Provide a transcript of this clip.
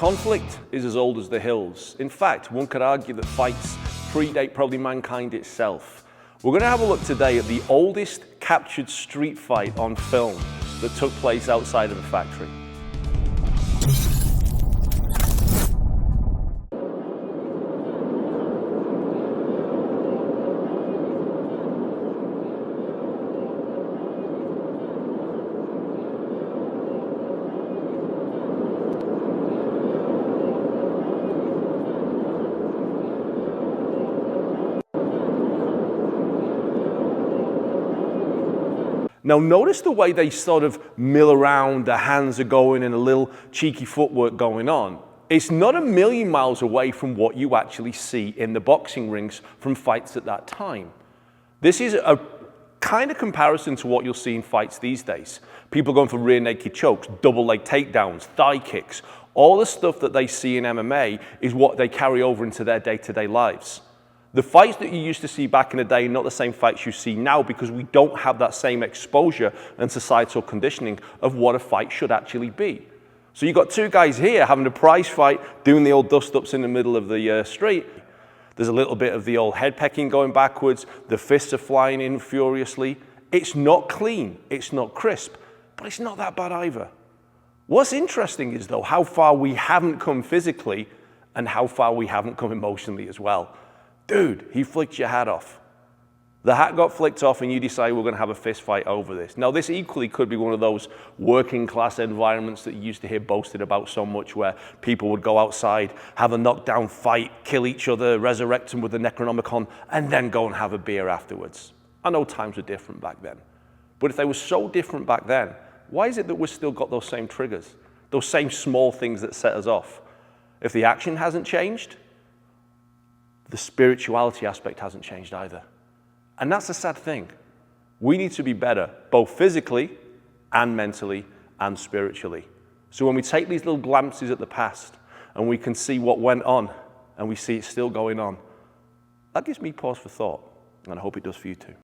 Conflict is as old as the hills. In fact, one could argue that fights predate probably mankind itself. We're going to have a look today at the oldest captured street fight on film that took place outside of a factory. Now notice the way they sort of mill around, the hands are going and a little cheeky footwork going on. It's not a million miles away from what you actually see in the boxing rings from fights at that time. This is a kind of comparison to what you'll see in fights these days. People going for rear naked chokes, double leg takedowns, thigh kicks. All the stuff that they see in MMA is what they carry over into their day-to-day lives. The fights that you used to see back in the day are not the same fights you see now because we don't have that same exposure and societal conditioning of what a fight should actually be. So you've got two guys here having a prize fight, doing the old dust-ups in the middle of the street. There's a little bit of the old head pecking going backwards. The fists are flying in furiously. It's not clean. It's not crisp. But it's not that bad either. What's interesting is, though, how far we haven't come physically and how far we haven't come emotionally as well. Dude, he flicked your hat off. The hat got flicked off and you decide we're going to have a fist fight over this. Now, this equally could be one of those working class environments that you used to hear boasted about so much, where people would go outside, have a knockdown fight, kill each other, resurrect them with the Necronomicon, and then go and have a beer afterwards. I know times were different back then. But if they were so different back then, why is it that we've still got those same triggers, those same small things that set us off? If the action hasn't changed, the spirituality aspect hasn't changed either. And that's a sad thing. We need to be better, both physically and mentally and spiritually. So when we take these little glimpses at the past and we can see what went on and we see it still going on, that gives me pause for thought, and I hope it does for you too.